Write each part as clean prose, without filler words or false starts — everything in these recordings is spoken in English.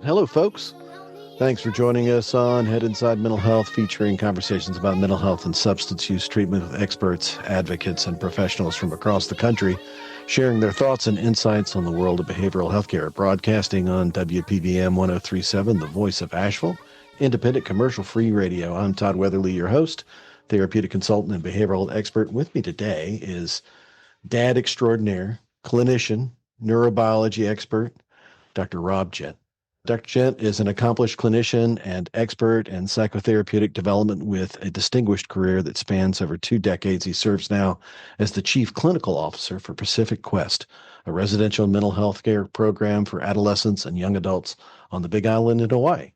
Hello, folks. Thanks for joining us on Head Inside Mental Health, featuring conversations about mental health and substance use treatment with experts, advocates, and professionals from across the country, sharing their thoughts and insights on the world of behavioral healthcare. Broadcasting on WPVM 1037, the voice of Asheville, independent commercial-free radio. I'm Todd Weatherly, your host, therapeutic consultant and behavioral expert. With me today is dad extraordinaire, clinician, neurobiology expert, Dr. Rob Gent. Dr. Gent is an accomplished clinician and expert in psychotherapeutic development with a distinguished career that spans over 2 decades. He serves now as the Chief Clinical Officer for Pacific Quest, a residential mental health care program for adolescents and young adults on the Big Island in Hawaii.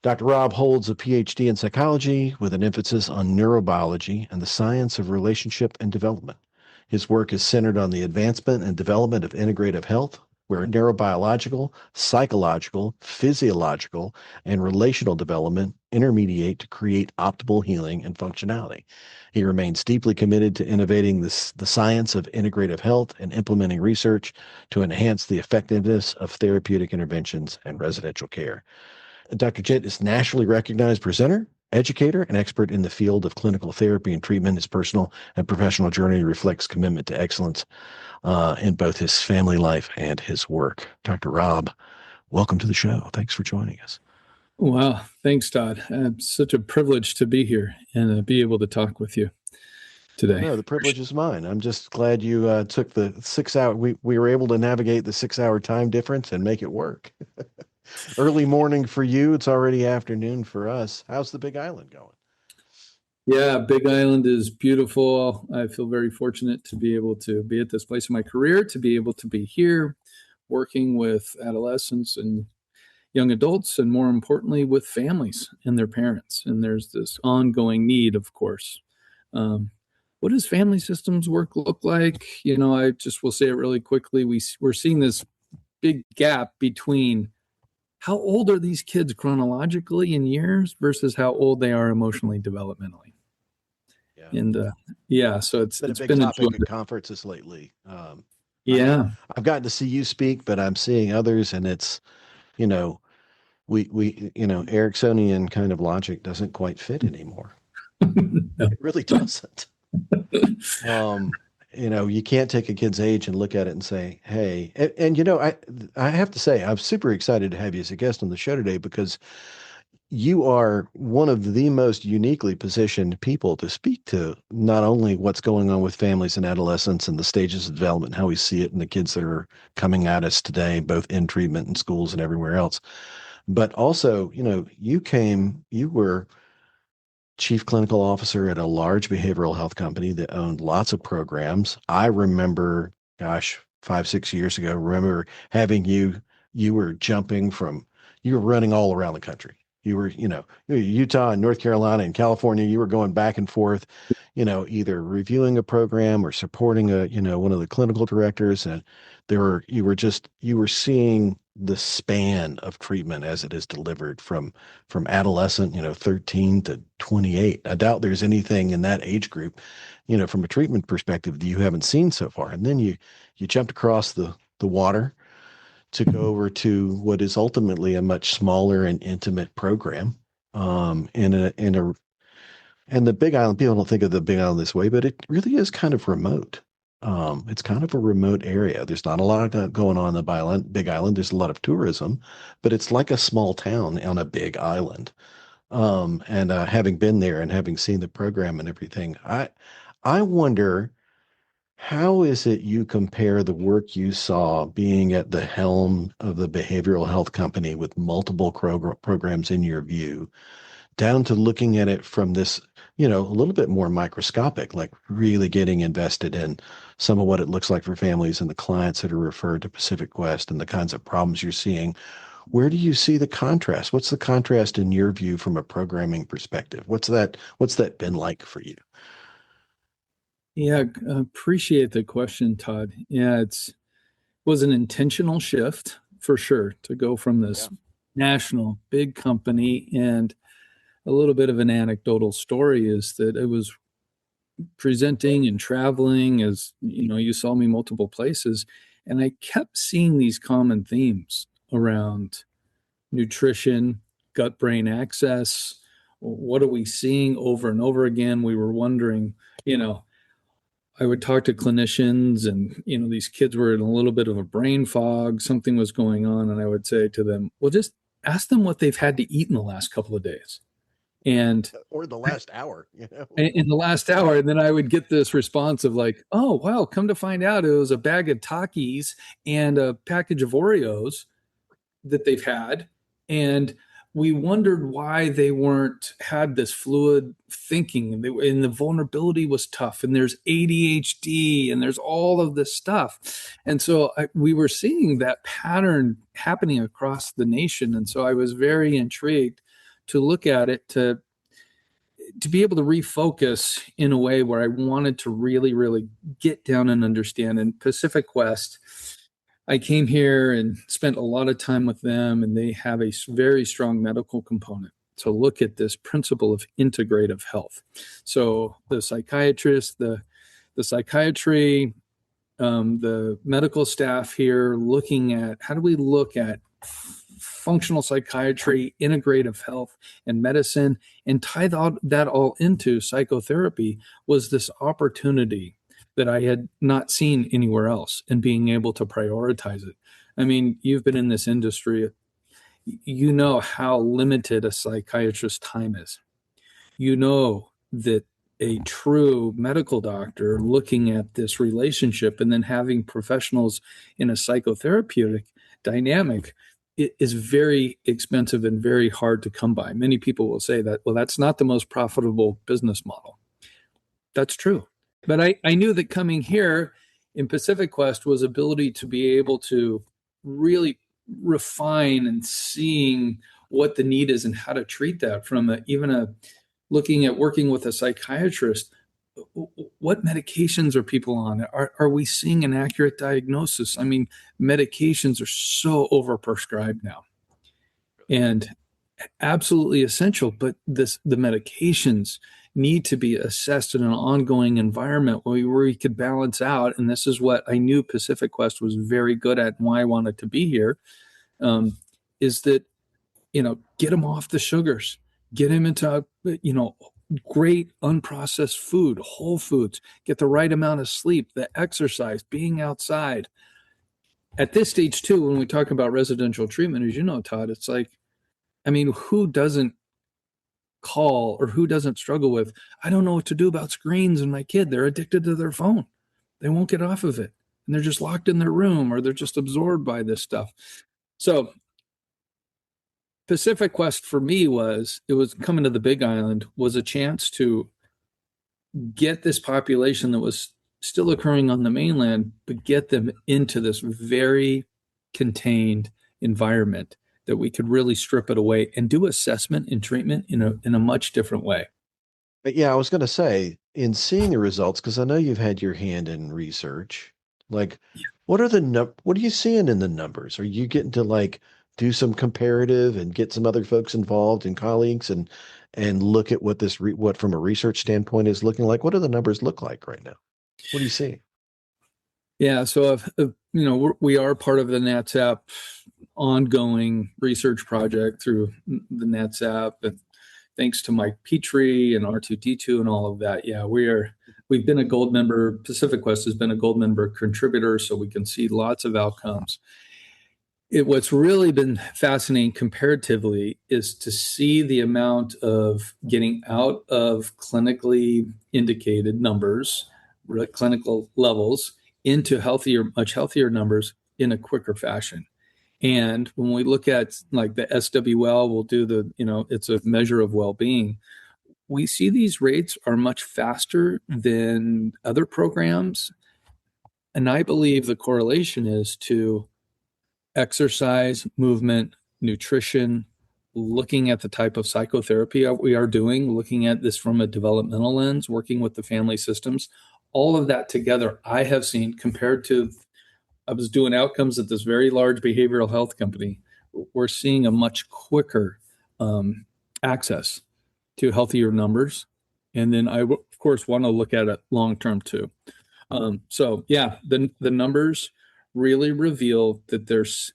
Dr. Rob holds a PhD in psychology with an emphasis on neurobiology and the science of relationship and development. His work is centered on the advancement and development of integrative health, where neurobiological, psychological, physiological, and relational development intermediate to create optimal healing and functionality. He remains deeply committed to innovating the science of integrative health and implementing research to enhance the effectiveness of therapeutic interventions and residential care. Dr. Gent is a nationally recognized presenter, educator, and expert in the field of clinical therapy and treatment. His personal and professional journey reflects commitment to excellence in both his family life and his work. Dr. Rob, welcome to the show. Thanks for joining us. Wow. Thanks, Todd. It's such a privilege to be here and be able to talk with you today. No, the privilege is mine. I'm just glad you took the 6 hour. We were able to navigate the 6 hour time difference and make it work. Early morning for you. It's already afternoon for us. How's the Big Island going? Yeah, Big Island is beautiful. I feel very fortunate to be able to be at this place in my career, to be able to be here working with adolescents and young adults, and more importantly, with families and their parents. And there's this ongoing need, of course. What does family systems work look like? I just will say it really quickly. We're seeing this big gap between how old are these kids chronologically in years versus how old they are emotionally, developmentally. Yeah. And so it's been a big been topic at conferences lately. Yeah. I've gotten to see you speak, but I'm seeing others, and it's, we Ericksonian kind of logic doesn't quite fit anymore. No. It really doesn't. You can't take a kid's age and look at it and say, hey, I have to say, I'm super excited to have you as a guest on the show today, because you are one of the most uniquely positioned people to speak to not only what's going on with families and adolescents and the stages of development, how we see it in the kids that are coming at us today, both in treatment and schools and everywhere else, but also, you were Chief Clinical Officer at a large behavioral health company that owned lots of programs. I remember, 5-6 years ago, having you were running all around the country. You were, Utah and North Carolina and California. You were going back and forth, either reviewing a program or supporting one of the clinical directors. And you were seeing the span of treatment as it is delivered from adolescent, 13 to 28. I doubt there's anything in that age group, from a treatment perspective that you haven't seen so far. And then you jumped across the water to go over to what is ultimately a much smaller and intimate program. And the Big Island, people don't think of the Big Island this way, but it really is kind of remote. It's kind of a remote area. There's not a lot going on in the Big Island. There's a lot of tourism, but it's like a small town on a big island. And having been there and having seen the program and everything, I wonder, how is it you compare the work you saw being at the helm of the behavioral health company with multiple programs in your view, down to looking at it from this, a little bit more microscopic, like really getting invested in some of what it looks like for families and the clients that are referred to Pacific Quest and the kinds of problems you're seeing. Where do you see the contrast? What's the contrast in your view from a programming perspective? What's that been like for you? Yeah, appreciate the question, Todd. Yeah, was an intentional shift for sure to go from this national big company. And a little bit of an anecdotal story is that I was presenting and traveling, as you saw me multiple places, and I kept seeing these common themes around nutrition, gut brain axis. What are we seeing over and over again? We were wondering, you know, I would talk to clinicians and, these kids were in a little bit of a brain fog, something was going on. And I would say to them, well, just ask them what they've had to eat in the last couple of days. And Or the last hour, you know. in the last hour, and then I would get this response of like, oh wow, come to find out it was a bag of Takis and a package of Oreos that they've had. And we wondered why they weren't had this fluid thinking, and the vulnerability was tough, and there's ADHD and there's all of this stuff. And so we were seeing that pattern happening across the nation. And so I was very intrigued to look at it, to be able to refocus in a way where I wanted to really, really get down and understand. In Pacific West, I came here and spent a lot of time with them, and they have a very strong medical component to look at this principle of integrative health. So the psychiatrist, the psychiatry, the medical staff here looking at how do we look at functional psychiatry, integrative health, and medicine, and tie that all into psychotherapy was this opportunity that I had not seen anywhere else, and being able to prioritize it. I mean, you've been in this industry, you know how limited a psychiatrist's time is. You know that a true medical doctor looking at this relationship and then having professionals in a psychotherapeutic dynamic, it is very expensive and very hard to come by. Many people will say that, well, that's not the most profitable business model. That's true. But I knew that coming here in Pacific Quest was ability to be able to really refine and seeing what the need is and how to treat that from even looking at working with a psychiatrist. What medications are people on? Are we seeing an accurate diagnosis? I mean, medications are so overprescribed now, and absolutely essential, but the medications need to be assessed in an ongoing environment where we could balance out. And this is what I knew Pacific Quest was very good at, and why I wanted to be here, is that, get them off the sugars, get them into, great unprocessed food, whole foods, get the right amount of sleep, the exercise, being outside. At this stage too, when we talk about residential treatment, as you know, Todd, it's like, I mean, who doesn't call or who doesn't struggle with, I don't know what to do about screens and my kid, they're addicted to their phone. They won't get off of it. And they're just locked in their room, or they're just absorbed by this stuff. So Pacific Quest for me it was coming to the Big Island was a chance to get this population that was still occurring on the mainland, but get them into this very contained environment that we could really strip it away and do assessment and treatment in a much different way. But yeah, I was going to say, in seeing the results, because I know you've had your hand in research, like what are you seeing in the numbers? Are you getting to like do some comparative and get some other folks involved and colleagues and look at what what from a research standpoint is looking like? What do the numbers look like right now? What do you see? Yeah, so we are part of the NATSAP ongoing research project through the NATSAP, and thanks to Mike Petrie and R2D2 and all of that. Yeah, we've been a gold member. Pacific Quest has been a gold member contributor, so we can see lots of outcomes. What's really been fascinating comparatively is to see the amount of getting out of clinically indicated numbers, clinical levels, into much healthier numbers in a quicker fashion. And when we look at like the SWL, we'll do it's a measure of well-being. We see these rates are much faster than other programs. And I believe the correlation is to exercise, movement, nutrition, looking at the type of psychotherapy we are doing, looking at this from a developmental lens, working with the family systems, all of that together, I have seen compared to, I was doing outcomes at this very large behavioral health company. We're seeing a much quicker access to healthier numbers. And then I, of course, want to look at it long-term too. So yeah, the numbers really reveal that there's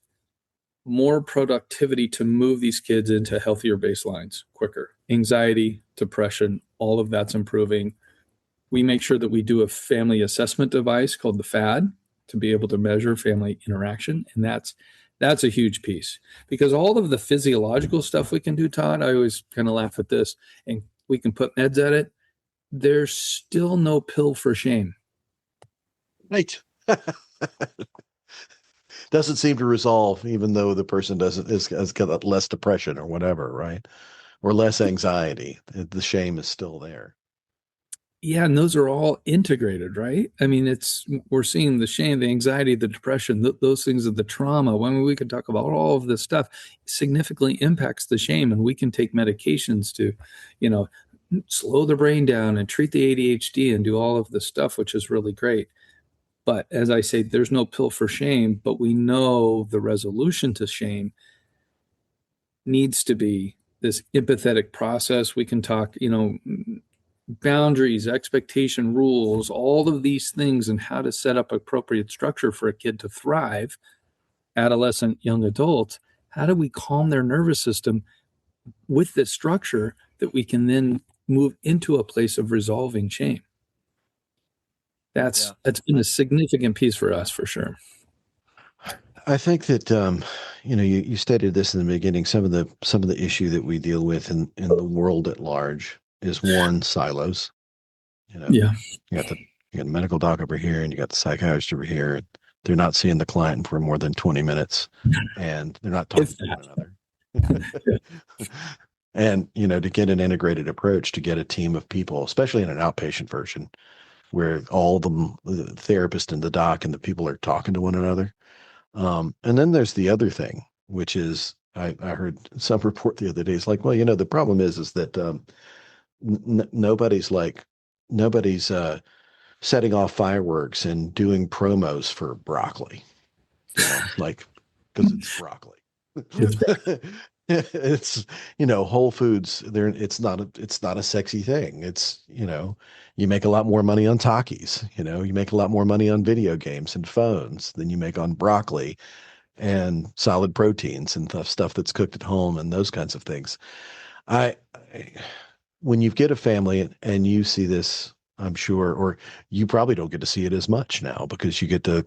more productivity to move these kids into healthier baselines quicker. Anxiety, depression, all of that's improving. We make sure that we do a family assessment device called the FAD to be able to measure family interaction. And that's a huge piece because all of the physiological stuff we can do, Todd, I always kind of laugh at this, and we can put meds at it. There's still no pill for shame. Right. Doesn't seem to resolve, even though the person doesn't is has got less depression or whatever, right? Or less anxiety. The shame is still there. Yeah, and those are all integrated, right? I mean, it's we're seeing the shame, the anxiety, the depression, those things of the trauma. When we could talk about all of this stuff, significantly impacts the shame, and we can take medications to, you know, slow the brain down and treat the ADHD and do all of this stuff, which is really great. But as I say, there's no pill for shame, but we know the resolution to shame needs to be this empathetic process. We can talk, boundaries, expectation, rules, all of these things, and how to set up appropriate structure for a kid to thrive, adolescent, young adult. How do we calm their nervous system with this structure that we can then move into a place of resolving shame? Yeah. That's been a significant piece for us for sure. I think that you stated this in the beginning. Some of the issue that we deal with in the world at large is one, silos. You know, Yeah. you got the you got a medical doc over here, and you got the psychiatrist over here. And they're not seeing the client for more than 20 minutes, and they're not If talking to one that. another. And to get an integrated approach, to get a team of people, especially in an outpatient version, where all the therapist and the doc and the people are talking to one another. And then there's the other thing, which is I heard some report the other day. It's like, well, the problem is that nobody's setting off fireworks and doing promos for broccoli, like because it's broccoli. It's It's Whole Foods. There, it's not a sexy thing. You make a lot more money on Takis. You make a lot more money on video games and phones than you make on broccoli and solid proteins and stuff that's cooked at home and those kinds of things. I when you get a family and you see this, I'm sure, or you probably don't get to see it as much now because you get to,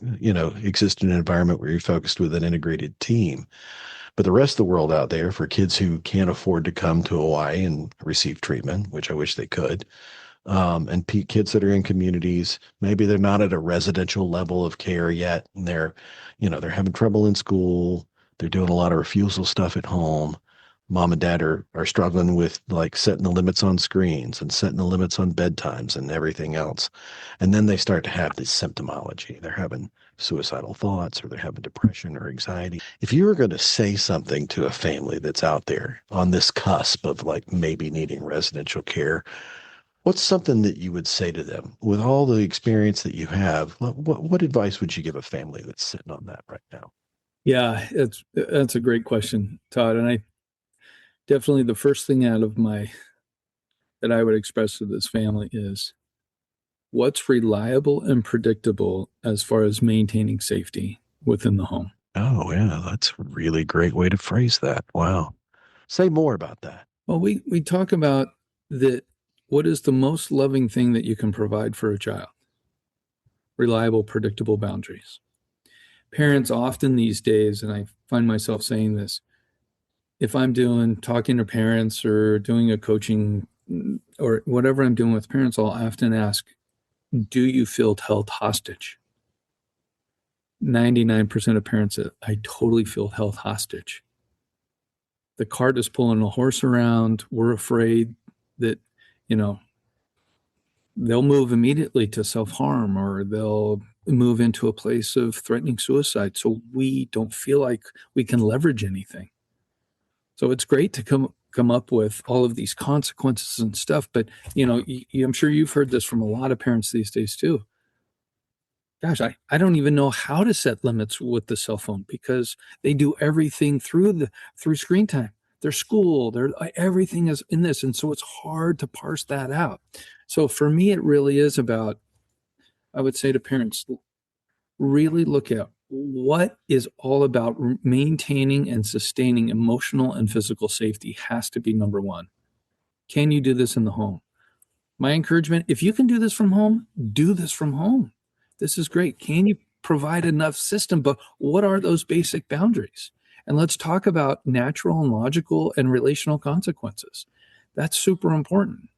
exist in an environment where you're focused with an integrated team. But the rest of the world out there, for kids who can't afford to come to Hawaii and receive treatment, which I wish they could, and kids that are in communities, maybe they're not at a residential level of care yet, and they're having trouble in school. They're doing a lot of refusal stuff at home. Mom and dad are struggling with like setting the limits on screens and setting the limits on bedtimes and everything else. And then they start to have this symptomology. They're having suicidal thoughts, or they're having depression or anxiety. If you were going to say something to a family that's out there on this cusp of like maybe needing residential care, what's something that you would say to them with all the experience that you have? What advice would you give a family that's sitting on that right now? Yeah, that's a great question, Todd. And I definitely the first thing out of my that I would express to this family is what's reliable and predictable as far as maintaining safety within the home. Oh, yeah, that's a really great way to phrase that. Wow. Say more about that. Well, we talk about that what is the most loving thing that you can provide for a child? Reliable, predictable boundaries. Parents often these days, and I find myself saying this, if I'm doing talking to parents or doing a coaching or whatever I'm doing with parents, I'll often ask, do you feel held hostage? 99% of parents say, I totally feel held hostage. The cart is pulling a horse around. We're afraid that, you know, they'll move immediately to self-harm or they'll move into a place of threatening suicide. So we don't feel like we can leverage anything. So it's great to come up with all of these consequences and stuff. But, I'm sure you've heard this from a lot of parents these days too. Gosh, I don't even know how to set limits with the cell phone because they do everything through screen time. Their school, their everything is in this. And so it's hard to parse that out. So for me, it really is about, I would say to parents, really look at what is all about maintaining and sustaining emotional and physical safety has to be number one. Can you do this in the home? My encouragement, if you can do this from home, do this from home. This is great. Can you provide enough system? But what are those basic boundaries? And let's talk about natural and logical and relational consequences. That's super important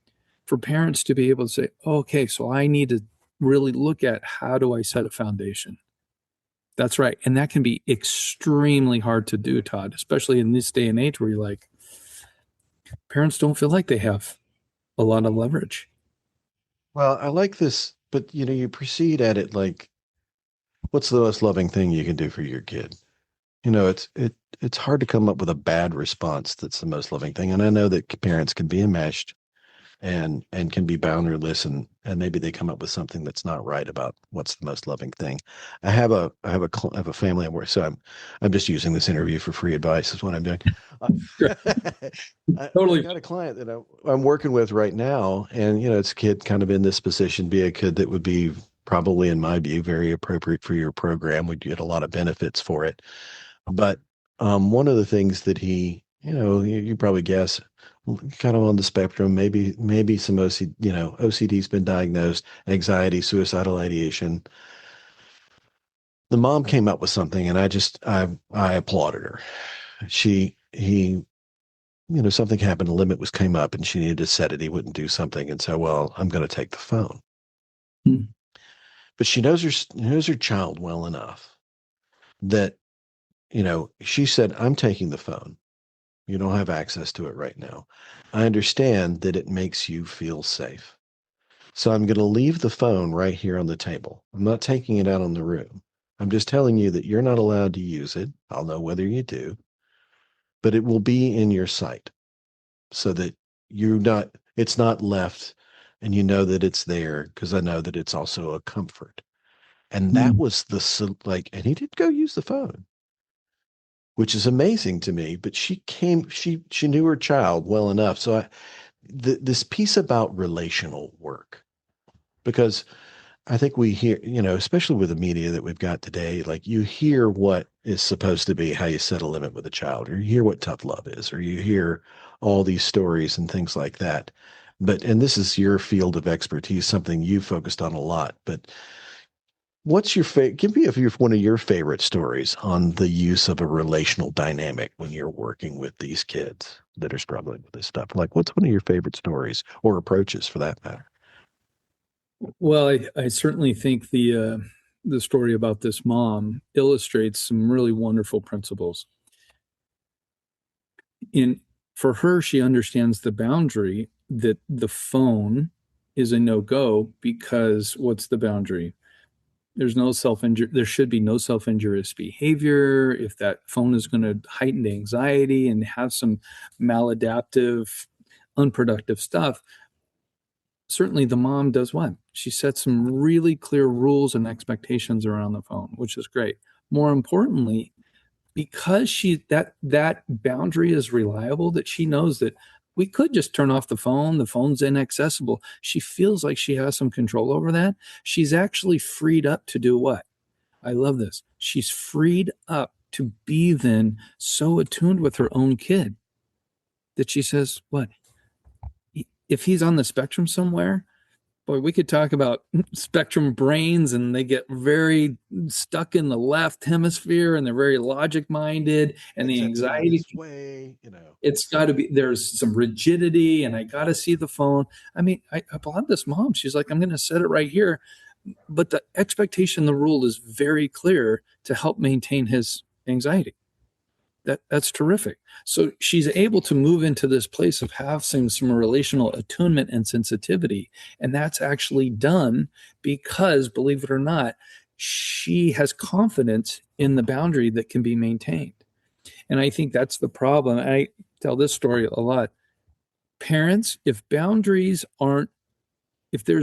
for parents to be able to say, okay, so I need to really look at how do I set a foundation? That's right. And that can be extremely hard to do, Todd, especially in this day and age where you're like, parents don't feel like they have a lot of leverage. Well, I like this, but you proceed at it like, what's the most loving thing you can do for your kid? It's hard to come up with a bad response that's the most loving thing. And I know that parents can be enmeshed and can be boundaryless, and maybe they come up with something that's not right about what's the most loving thing. I have a family I'm working, so I'm just using this interview for free advice is what I'm doing. Uh, Sure. I Totally. got a client that I'm working with right now, and it's a kid kind of in this position, be a kid that would be probably, in my view, very appropriate for your program. We'd get a lot of benefits for it. But one of the things that you probably guess, kind of on the spectrum, maybe some OCD's been diagnosed, anxiety, suicidal ideation. The mom came up with something, and I applauded her. Something happened, a limit came up, and she needed to set it. He wouldn't do something, and so, well, I'm going to take the phone. Hmm. But she knows her child well enough that she said, I'm taking the phone. You don't have access to it right now. I understand that it makes you feel safe. So I'm going to leave the phone right here on the table. I'm not taking it out on the room. I'm just telling you that you're not allowed to use it. I'll know whether you do, but it will be in your sight so that it's not left and you know that it's there because I know that it's also a comfort. And that Hmm. was and he did go use the phone, which is amazing to me. But she knew her child well enough. So this piece about relational work, because I think we hear, especially with the media that we've got today, like you hear what is supposed to be how you set a limit with a child, or you hear what tough love is, or you hear all these stories and things like that. And this is your field of expertise, something you've focused on a lot. But what's your favorite? Give me one of your favorite stories on the use of a relational dynamic when you're working with these kids that are struggling with this stuff. Like, what's one of your favorite stories or approaches for that matter? Well, I certainly think the story about this mom illustrates some really wonderful principles. In For her, she understands the boundary that the phone is a no-go because what's the boundary? There should be no self-injurious behavior. If that phone is going to heighten anxiety and have some maladaptive, unproductive stuff, certainly the mom does what? She sets some really clear rules and expectations around the phone, which is great. More importantly, because that boundary is reliable, that she knows that we could just turn off the phone's inaccessible. She feels like she has some control over that. She's actually freed up to do what? I love this. She's freed up to be then so attuned with her own kid that she says, what? If he's on the spectrum somewhere, boy, we could talk about spectrum brains, and they get very stuck in the left hemisphere and they're very logic minded, and the Things have to be anxiety, this way. it's got to be, there's some rigidity, and I got to see the phone. I mean, I applaud this mom. She's like, I'm going to set it right here. But the expectation, the rule is very clear to help maintain his anxiety. That's terrific. So she's able to move into this place of having some relational attunement and sensitivity. And that's actually done because, believe it or not, she has confidence in the boundary that can be maintained. And I think that's the problem. I tell this story a lot. Parents, if there's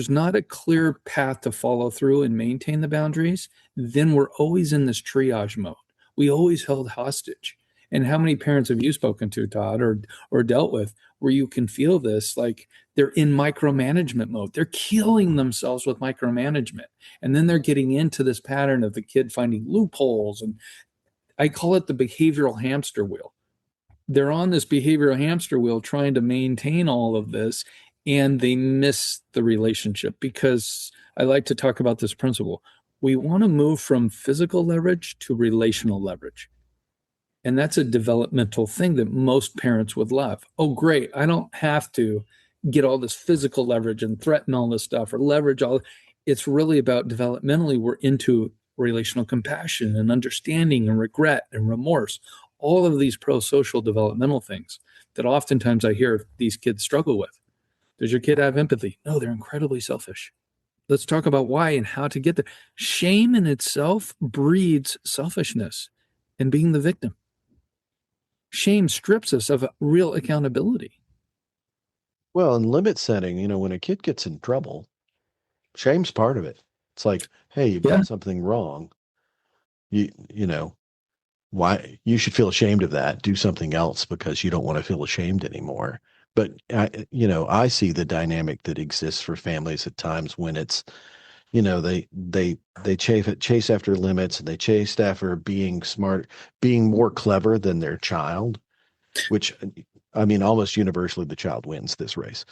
not a clear path to follow through and maintain the boundaries, then we're always in this triage mode. We always held hostage. And how many parents have you spoken to, Todd, or dealt with, where you can feel this, like they're in micromanagement mode? They're killing themselves with micromanagement. And then they're getting into this pattern of the kid finding loopholes. And I call it the behavioral hamster wheel. They're on this behavioral hamster wheel trying to maintain all of this, and they miss the relationship, because I like to talk about this principle. We want to move from physical leverage to relational leverage. And that's a developmental thing that most parents would love. Oh, great. I don't have to get all this physical leverage and threaten all this stuff or leverage all. It's really about developmentally, we're into relational compassion and understanding and regret and remorse, all of these pro-social developmental things that oftentimes I hear these kids struggle with. Does your kid have empathy? No, they're incredibly selfish. Let's talk about why and how to get there. Shame in itself breeds selfishness and being the victim. Shame strips us of real accountability. Well, and limit setting, when a kid gets in trouble, shame's part of it. It's like, hey, you've Yeah. done something wrong. You know, why you should feel ashamed of that. Do something else because you don't want to feel ashamed anymore. But I see the dynamic that exists for families at times when it's, they chase after limits, and they chase after being smart, being more clever than their child, which I mean, almost universally, the child wins this race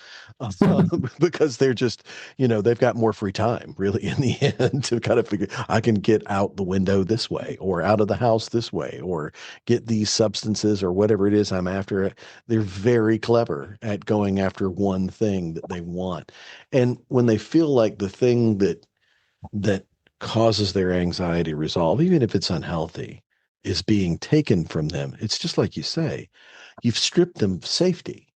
because they're just, they've got more free time, really, in the end, to kind of figure, I can get out the window this way, or out of the house this way, or get these substances or whatever it is I'm after. They're very clever at going after one thing that they want. And when they feel like the thing that causes their anxiety resolve, even if it's unhealthy, is being taken from them, it's just like you say, you've stripped them of safety.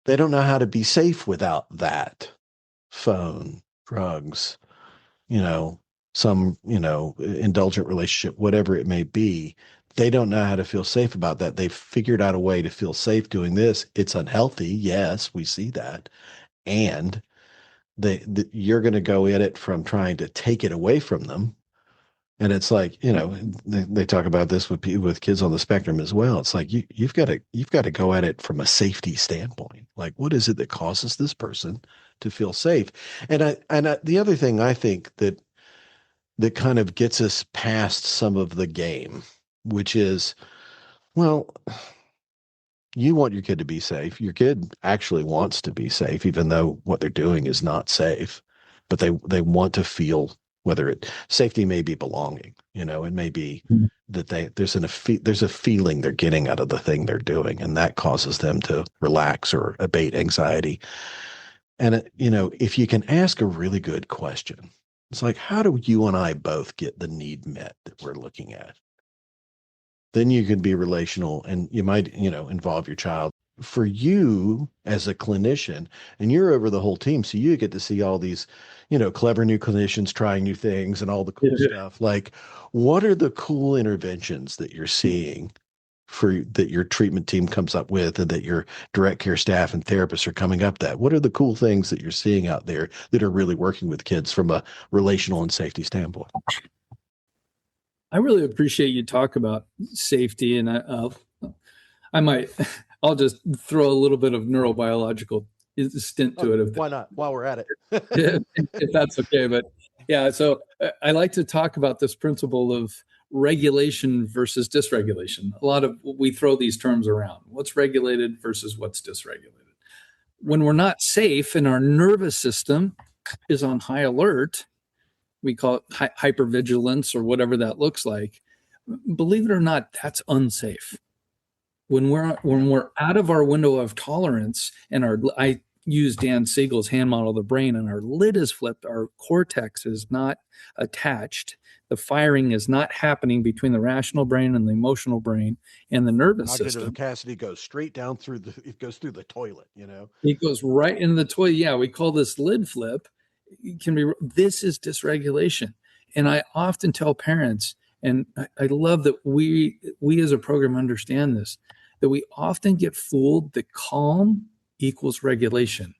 They don't know how to be safe without that phone, drugs, you know, some, indulgent relationship, whatever it may be. They don't know how to feel safe about that. They've figured out a way to feel safe doing this. It's unhealthy. Yes, we see that. And you're going to go at it from trying to take it away from them. And it's like, they talk about this with kids on the spectrum as well. It's like you've got to go at it from a safety standpoint. Like, what is it that causes this person to feel safe? The other thing I think that kind of gets us past some of the game, which is, well, you want your kid to be safe. Your kid actually wants to be safe, even though what they're doing is not safe. But they want to feel, whether safety may be belonging, it may be that there's a feeling they're getting out of the thing they're doing, and that causes them to relax or abate anxiety. And if you can ask a really good question, it's like, how do you and I both get the need met that we're looking at? Then you can be relational, and you might, involve your child. For you as a clinician, and you're over the whole team, so you get to see all these, clever new clinicians trying new things and all the cool Yeah. stuff. Like, what are the cool interventions that you're seeing for that your treatment team comes up with, and that your direct care staff and therapists are coming up that? What are the cool things that you're seeing out there that are really working with kids from a relational and safety standpoint? I really appreciate you talk about safety, and I might, I'll just throw a little bit of neurobiological stint to Oh, it, why not? While we're at it. if that's okay. But yeah, so I like to talk about this principle of regulation versus dysregulation. A lot of we throw these terms around. What's regulated versus what's dysregulated? When we're not safe and our nervous system is on high alert, we call it hypervigilance or whatever that looks like. Believe it or not, that's unsafe. When we're out of our window of tolerance, and I use Dan Siegel's hand model of the brain, and our lid is flipped, our cortex is not attached, the firing is not happening between the rational brain and the emotional brain and the nervous Cognitive system. capacity goes straight down it goes through the toilet, It goes right into the toilet. Yeah, we call this lid flip. This is dysregulation. And I often tell parents, and I love that we as a program understand this, that we often get fooled that calm equals regulation.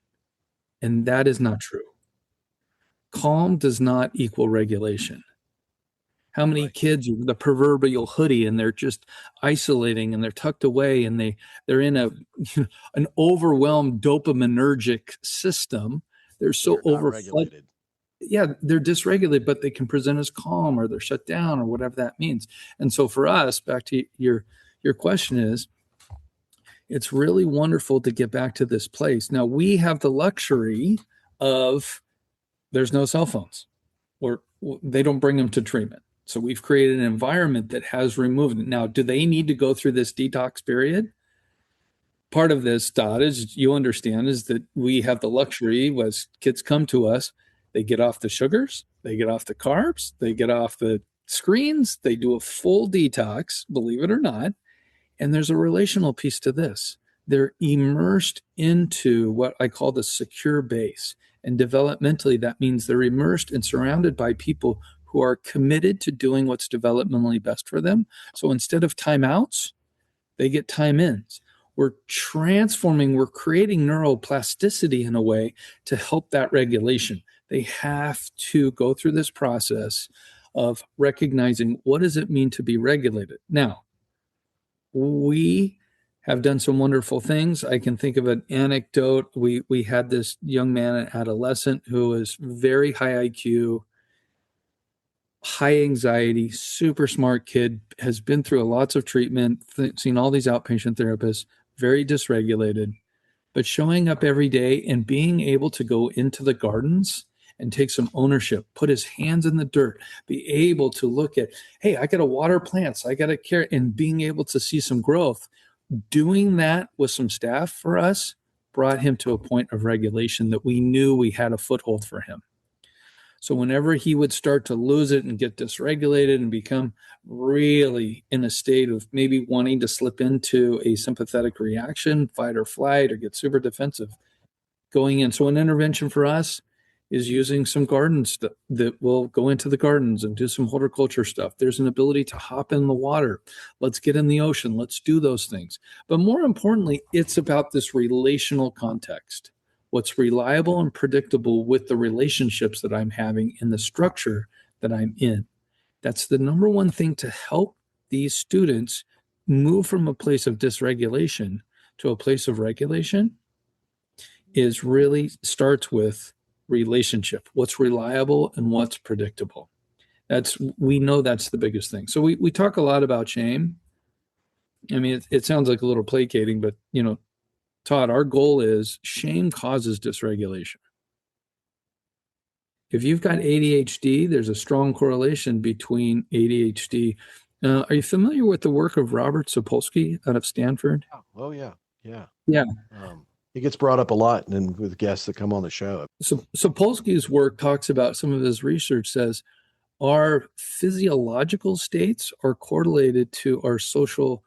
And that is not true. Calm does not equal regulation. How many Right. kids are the proverbial hoodie and they're just isolating and they're tucked away and they're in a an overwhelmed dopaminergic system. They're so They're not overflooded. regulated. Yeah, they're dysregulated, but they can present as calm or they're shut down or whatever that means. And so for us, back to your question is, it's really wonderful to get back to this place. Now we have the luxury of there's no cell phones or they don't bring them to treatment. So we've created an environment that has removed it. Now, do they need to go through this detox period? Part of this, Dot, is you understand is that we have the luxury as kids come to us, they get off the sugars, they get off the carbs, they get off the screens, they do a full detox, believe it or not. And there's a relational piece to this. They're immersed into what I call the secure base. And developmentally, that means they're immersed and surrounded by people who are committed to doing what's developmentally best for them. So instead of timeouts, they get time ins. We're transforming, we're creating neuroplasticity in a way to help that regulation. They have to go through this process of recognizing what does it mean to be regulated. Now, we have done some wonderful things. I can think of an anecdote. We had this young man, an adolescent, who was very high IQ, high anxiety, super smart kid, has been through lots of treatment, seen all these outpatient therapists, very dysregulated, but showing up every day and being able to go into the gardens and take some ownership, put his hands in the dirt, be able to look at, hey, I got to water plants, I got to care, and being able to see some growth. Doing that with some staff for us brought him to a point of regulation that we knew we had a foothold for him. So whenever he would start to lose it and get dysregulated and become really in a state of maybe wanting to slip into a sympathetic reaction, fight or flight, or get super defensive, going in. So an intervention for us is using some gardens that will go into the gardens and do some horticulture stuff. There's an ability to hop in the water. Let's get in the ocean. Let's do those things. But more importantly, it's about this relational context. What's reliable and predictable with the relationships that I'm having in the structure that I'm in. That's the number one thing to help these students move from a place of dysregulation to a place of regulation is really starts with relationship. What's reliable and what's predictable. We know that's the biggest thing. So we talk a lot about shame. I mean, it sounds like a little placating, but Todd, our goal is shame causes dysregulation. If you've got ADHD, there's a strong correlation between ADHD. Are you familiar with the work of Robert Sapolsky out of Stanford? Oh yeah, yeah. Yeah. He gets brought up a lot and with guests that come on the show. So Sapolsky's work talks about, some of his research says our physiological states are correlated to our social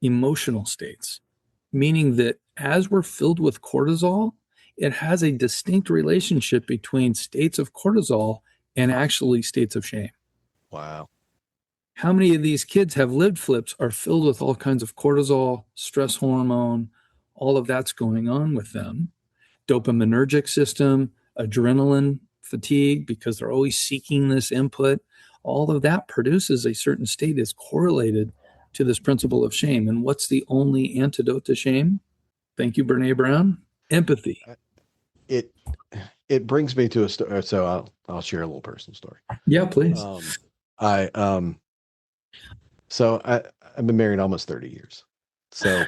emotional states, meaning that as we're filled with cortisol, it has a distinct relationship between states of cortisol and actually states of shame. Wow. How many of these kids have lived flips are filled with all kinds of cortisol, stress hormone, all of that's going on with them. Dopaminergic system, adrenaline fatigue, because they're always seeking this input. All of that produces a certain state is correlated to this principle of shame. And what's the only antidote to shame? Thank you, Brene Brown. Empathy. It brings me to a story. So I'll share a little personal story. Yeah, please. I've been married almost 30 years. So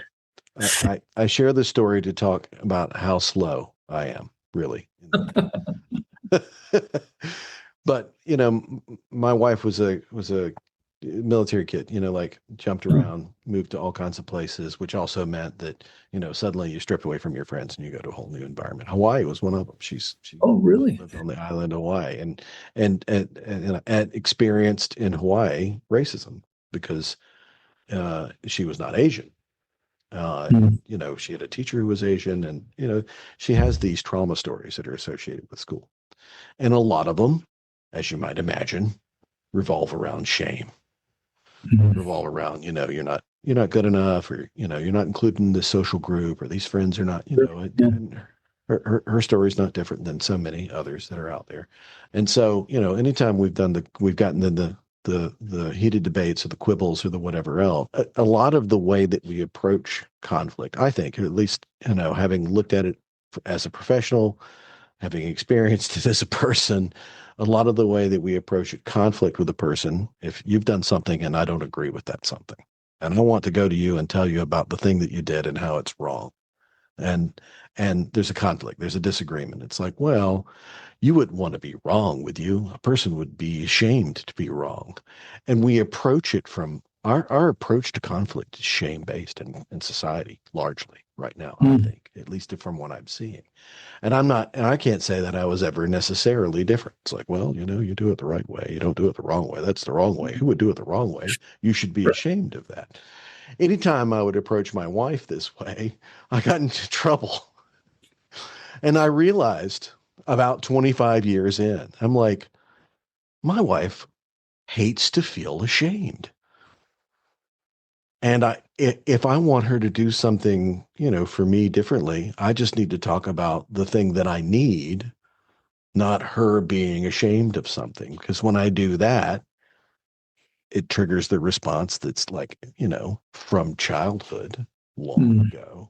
I share this story to talk about how slow I am, really. But my wife was a military kid, like jumped around, moved to all kinds of places, which also meant that, suddenly you strip away from your friends and you go to a whole new environment. Hawaii was one of them. She Oh, really? lived on the island of Hawaii and experienced in Hawaii racism because she was not Asian. She had a teacher who was Asian, and she has these trauma stories that are associated with school, and a lot of them, as you might imagine, revolve around shame. Revolve around, you're not good enough, or you're not included in this social group, or these friends are not, and her story is not different than so many others that are out there. And so, anytime we've gotten into the heated debates or the quibbles or the whatever else. A lot of the way that we approach conflict, I think, or at least, having looked at it as a professional, having experienced it as a person, a lot of the way that we approach it, conflict with a person, if you've done something and I don't agree with that something, and I want to go to you and tell you about the thing that you did and how it's wrong. And there's a conflict, there's a disagreement. It's like, well, you wouldn't want to be wrong, would you? A person would be ashamed to be wrong. And we approach it from our approach to conflict is shame based in society largely right now, I Mm. think, at least from what I'm seeing. And I'm not, and I can't say that I was ever necessarily different. It's like, well, you do it the right way. You don't do it the wrong way. That's the wrong way. Who would do it the wrong way? You should be ashamed of that. Anytime I would approach my wife this way, I got into trouble. And I realized about 25 years in, I'm like, my wife hates to feel ashamed. And if I want her to do something, for me differently, I just need to talk about the thing that I need, not her being ashamed of something. Because when I do that, it triggers the response that's like, from childhood long Mm. ago.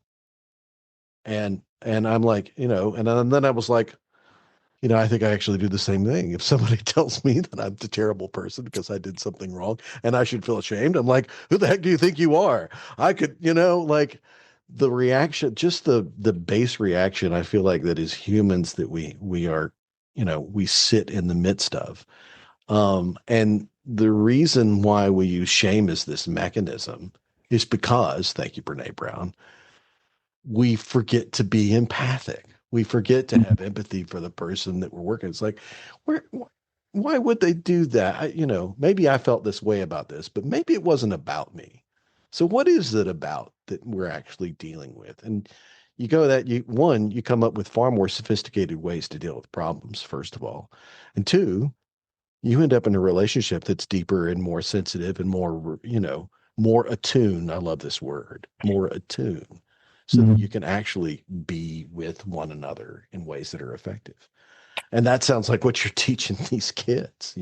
And I'm like, and then I was like, I think I actually do the same thing. If somebody tells me that I'm the terrible person because I did something wrong and I should feel ashamed, I'm like, who the heck do you think you are? I could, like the reaction, just the base reaction, I feel like that is humans that we are, we sit in the midst of. And the reason why we use shame as this mechanism is because, thank you, Brene Brown, we forget to be empathic. We forget to have empathy for the person that we're working. It's like, where, why would they do that? Maybe I felt this way about this, but maybe it wasn't about me. So what is it about that we're actually dealing with? And you go that you come up with far more sophisticated ways to deal with problems, first of all. And two, you end up in a relationship that's deeper and more sensitive and more, more attuned. I love this word, more attuned, so that you Mm. can actually be with one another in ways that are effective. And that sounds like what you're teaching these kids.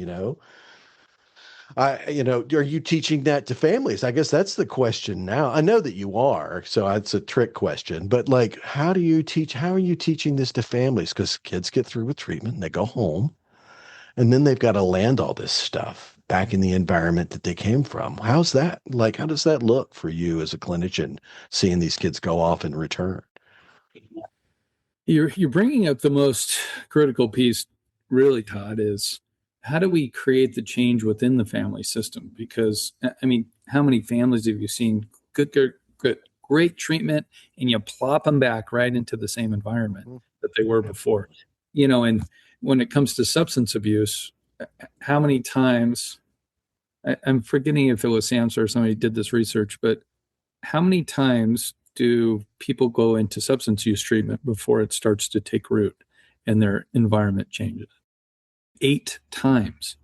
Are you teaching that to families? I guess that's the question now. I know that you are, so it's a trick question, but like, how are you teaching this to families? Because kids get through with treatment and they go home and then they've got to land all this stuff back in the environment that they came from. How's that? Like, how does that look for you as a clinician, seeing these kids go off and return? You're bringing up the most critical piece, really, Todd, is how do we create the change within the family system? Because I mean, how many families have you seen good, great treatment, and you plop them back right into the same environment Mhm. that they were before? And when it comes to substance abuse, how many times I'm forgetting if it was Sam's or somebody did this research, but how many times do people go into substance use treatment before it starts to take root and their environment changes? 8 times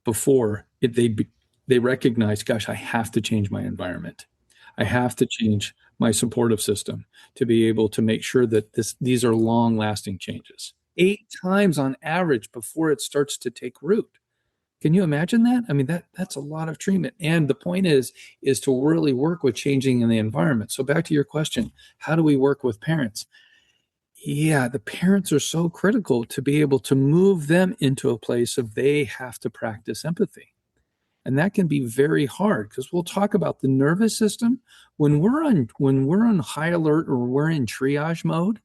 before they recognize, gosh, I have to change my environment. I have to change my supportive system to be able to make sure that these are long lasting changes. 8 times on average before it starts to take root. Can you imagine that? I mean, that's a lot of treatment. And the point is to really work with changing in the environment. So back to your question, how do we work with parents? Yeah, the parents are so critical to be able to move them into a place of they have to practice empathy. And that can be very hard because we'll talk about the nervous system when we're on high alert or we're in triage mode.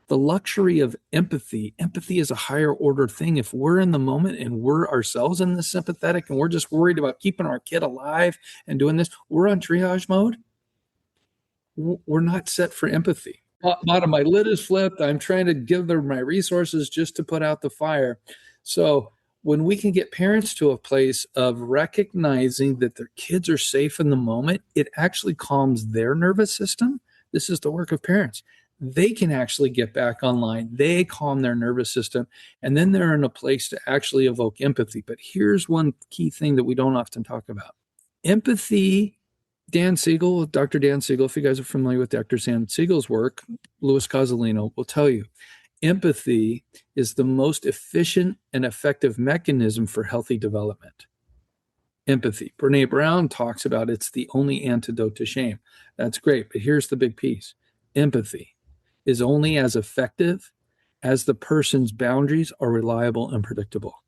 The luxury of empathy is a higher order thing. If we're in the moment and we're ourselves in the sympathetic and we're just worried about keeping our kid alive and doing this, we're on triage mode. We're not set for empathy. Bottom, my lid is flipped. I'm trying to give them my resources just to put out the fire. So when we can get parents to a place of recognizing that their kids are safe in the moment, it actually calms their nervous system. This is the work of parents. They can actually get back online. They calm their nervous system, and then they're in a place to actually evoke empathy. But here's one key thing that we don't often talk about. Empathy, Dan Siegel, Dr. Dan Siegel, if you guys are familiar with Dr. Dan Siegel's work, Louis Cozolino will tell you empathy is the most efficient and effective mechanism for healthy development. Empathy. Brene Brown talks about it's the only antidote to shame. That's great, but here's the big piece. Empathy is only as effective as the person's boundaries are reliable and predictable.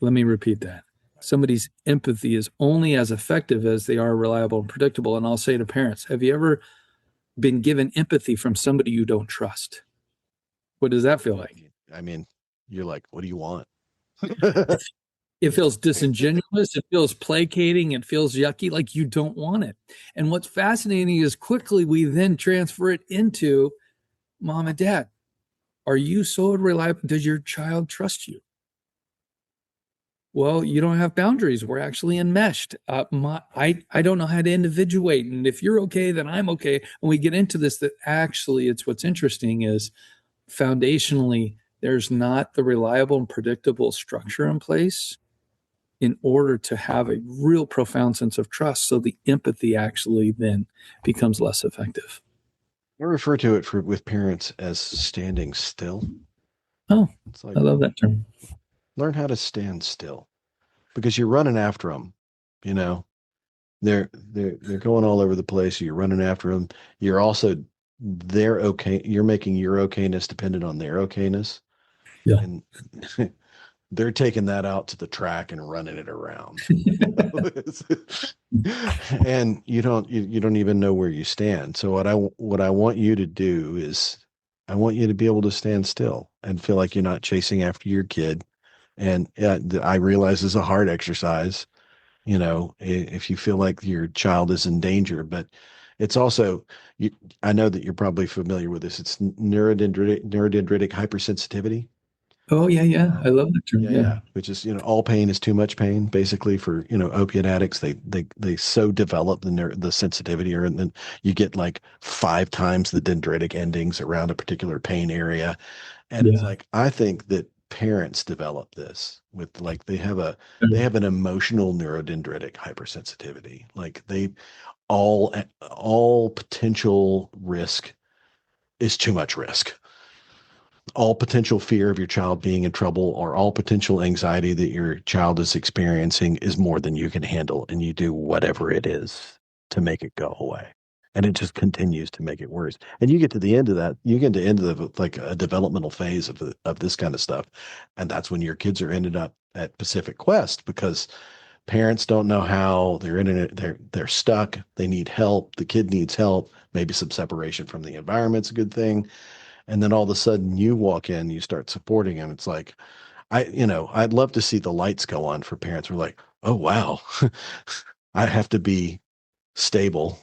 Let me repeat that. Somebody's empathy is only as effective as they are reliable and predictable. And I'll say to parents, have you ever been given empathy from somebody you don't trust? What does that feel like? I mean, you're like, what do you want? It feels disingenuous. It feels placating. It feels yucky, like you don't want it. And what's fascinating is quickly we then transfer it into mom and dad. Are you so reliable? Does your child trust you? Well, you don't have boundaries. We're actually enmeshed. I don't know how to individuate. And if you're okay, then I'm okay. When we get into this, that actually it's what's interesting is foundationally, there's not the reliable and predictable structure in place in order to have a real profound sense of trust. So the empathy actually then becomes less effective. I refer to it with parents as standing still. Oh, It's like, I love that term. learn how to stand still because you're running after them. You know, they're going all over the place. You're running after them. You're also they're okay. You're making your okayness dependent on their okayness, Yeah. and they're taking that out to the track and running it around. And you don't even know where you stand. So what I want you to do is I want you to be able to stand still and feel like you're not chasing after your kid. And I realize it's a hard exercise, if you feel like your child is in danger, but it's also, you, I know that you're probably familiar with this. It's neurodendritic hypersensitivity. Oh, yeah, yeah. I love that term. Yeah, Yeah. yeah. Which is, all pain is too much pain. Basically, for opiate addicts, they so develop the sensitivity, or and then you get like 5 times the dendritic endings around a particular pain area, and it's Yeah. like I think that parents develop this with like they have an emotional neurodendritic hypersensitivity. Like all potential risk is too much risk, all potential fear of your child being in trouble or all potential anxiety that your child is experiencing is more than you can handle, and you do whatever it is to make it go away, and it just continues to make it worse. And you get to the end of that, you get to the end of like a developmental phase of this kind of stuff, and that's when your kids are ended up at Pacific Quest because parents don't know how, they're in it, they're stuck, they need help, the kid needs help, maybe some separation from the environment's a good thing, and then all of a sudden you walk in, you start supporting him. It's like, I'd love to see the lights go on for parents who are like, oh, wow, I have to be stable,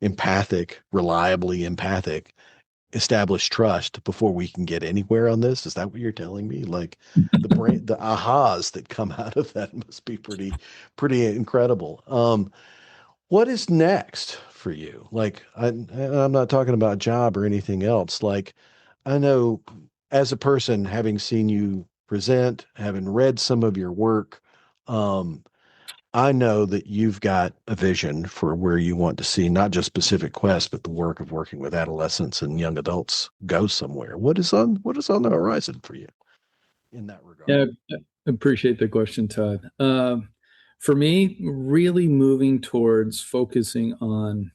empathic, reliably empathic, establish trust before we can get anywhere on this. Is that what you're telling me? Like the ahas that come out of that must be pretty incredible. What is next for you? Like, I'm not talking about job or anything else. Like, I know as a person, having seen you present, having read some of your work, um, I know that you've got a vision for where you want to see not just Pacific Quest, but the work of working with adolescents and young adults go somewhere. What is on the horizon for you in that regard? Yeah. I appreciate the question, Todd. For me, really moving towards focusing on,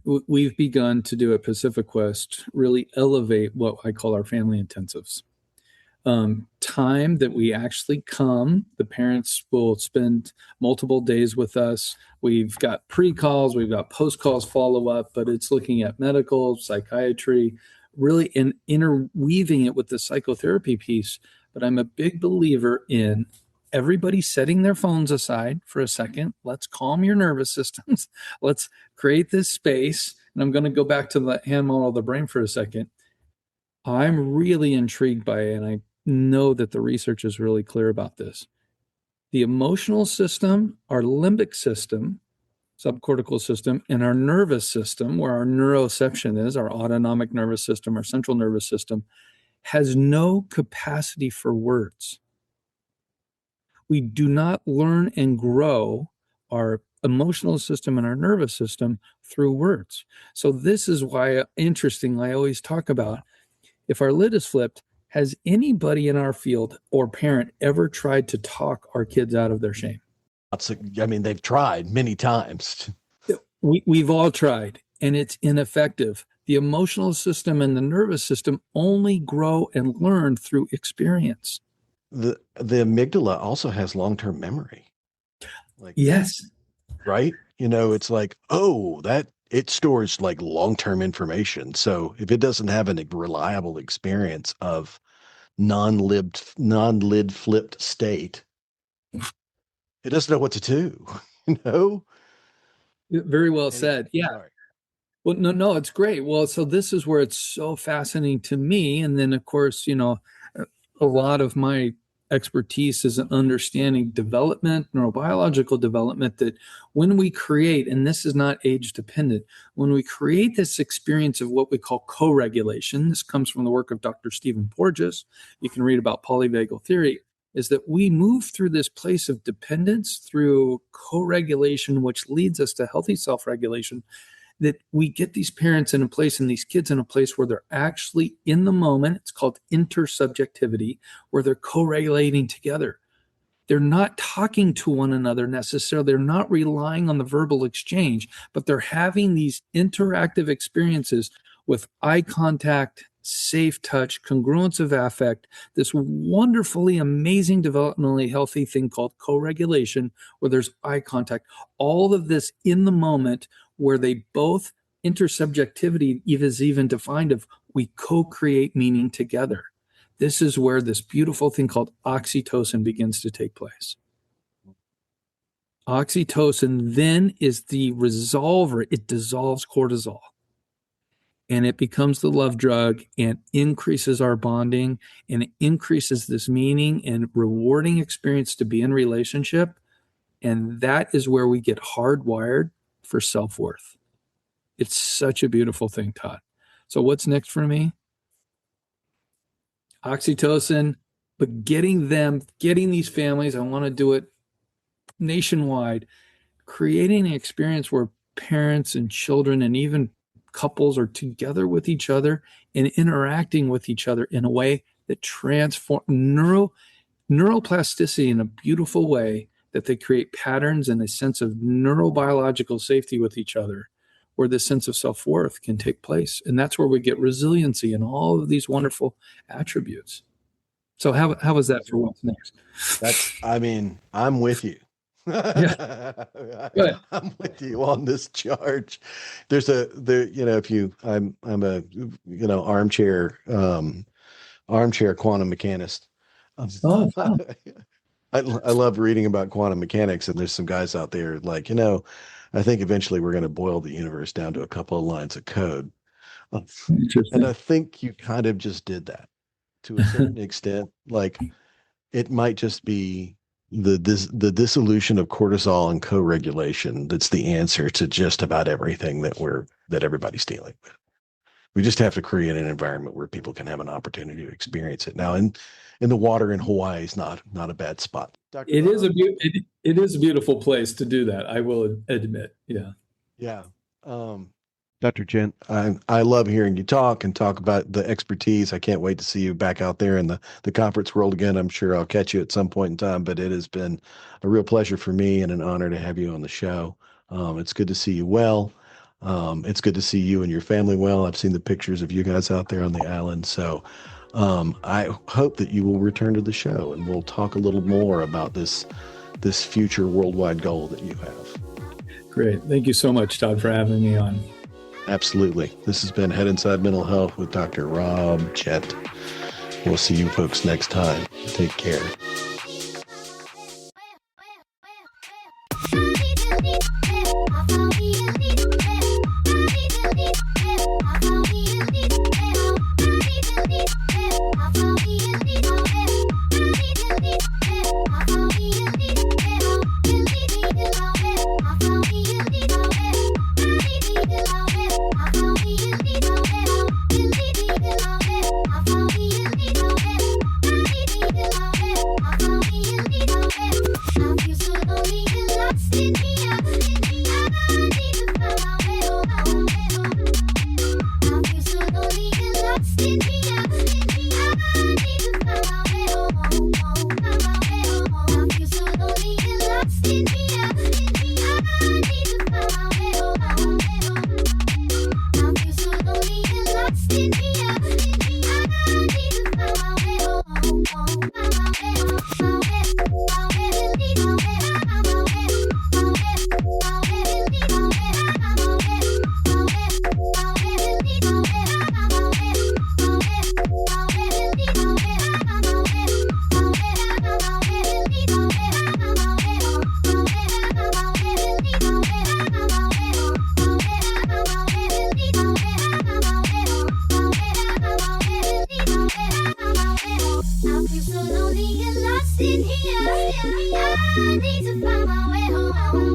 we've begun to do at Pacific Quest, really elevate what I call our family intensives. Time that we actually come. The parents will spend multiple days with us. We've got pre-calls, we've got post-calls follow-up, but it's looking at medical, psychiatry, really interweaving it with the psychotherapy piece. But I'm a big believer in everybody setting their phones aside for a second. Let's calm your nervous systems. Let's create this space. And I'm going to go back to the hand model of the brain for a second. I'm really intrigued by it, and I know that the research is really clear about this. The emotional system, our limbic system, subcortical system, and our nervous system, where our neuroception is, our autonomic nervous system, our central nervous system, has no capacity for words. We do not learn and grow our emotional system and our nervous system through words. So this is why, interestingly, I always talk about If our lid is flipped, has anybody in our field or parent ever tried to talk our kids out of their shame? I mean, they've tried many times. We've all tried, and it's ineffective. The emotional system and the nervous system only grow and learn through experience. The amygdala also has long-term memory. Like, yes. Right? It's like, oh, that it stores like long-term information. So if it doesn't have a reliable experience of non-lid flipped state, it doesn't know what to do, you know? Very well Anyway, said. Yeah. sorry. Well, no, it's great. Well, so this is where it's so fascinating to me. And then, of course, a lot of my expertise is in understanding development, neurobiological development, that when we create, and this is not age dependent, when we create this experience of what we call co-regulation, this comes from the work of Dr. Stephen Porges. You can read about polyvagal theory, is that we move through this place of dependence through co-regulation, which leads us to healthy self-regulation, that we get these parents in a place and these kids in a place where they're actually in the moment. It's called intersubjectivity, where they're co-regulating together. They're not talking to one another necessarily. They're not relying on the verbal exchange, but they're having these interactive experiences with eye contact, safe touch, congruence of affect, this wonderfully amazing developmentally healthy thing called co-regulation, where there's eye contact, all of this in the moment, where they both, intersubjectivity is even defined of, we co-create meaning together. This is where this beautiful thing called oxytocin begins to take place. Oxytocin then is the resolver. It dissolves cortisol. And it becomes the love drug and increases our bonding, and it increases this meaning and rewarding experience to be in relationship. And that is where we get hardwired for self-worth. It's such a beautiful thing, Todd. So what's next for me? Oxytocin, but getting these families, I want to do it nationwide, creating an experience where parents and children and even couples are together with each other and interacting with each other in a way that transform neuroplasticity in a beautiful way, that they create patterns and a sense of neurobiological safety with each other, where this sense of self-worth can take place. And that's where we get resiliency and all of these wonderful attributes. So how is that for what's next? I'm with you. Yeah. I'm with you on this charge. I'm a armchair quantum mechanist. Oh, wow. I love reading about quantum mechanics, and there's some guys out there like, I think eventually we're going to boil the universe down to a couple of lines of code. And I think you kind of just did that to a certain extent. Like, it might just be the dissolution of cortisol and co-regulation that's the answer to just about everything that everybody's dealing with. We just have to create an environment where people can have an opportunity to experience it. Now, in the water in Hawaii is not a bad spot. It is a beautiful place to do that, I will admit. Yeah. Yeah. Dr. Gent, I love hearing you talk about the expertise. I can't wait to see you back out there in the conference world again. I'm sure I'll catch you at some point in time, but it has been a real pleasure for me and an honor to have you on the show. It's good to see you well. It's good to see you and your family well. I've seen the pictures of you guys out there on the island. So I hope that you will return to the show and we'll talk a little more about this future worldwide goal that you have. Great. Thank you so much, Todd, for having me on. Absolutely. This has been Head Inside Mental Health with Dr. Rob Gent. We'll see you folks next time. Take care.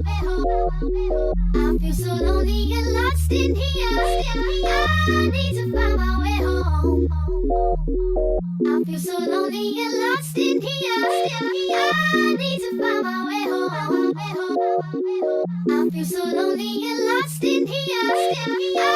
I feel so lonely and lost in here. I need to find my way home. I feel so lonely and lost in here. I need to find my way home. I feel so lonely and lost in here.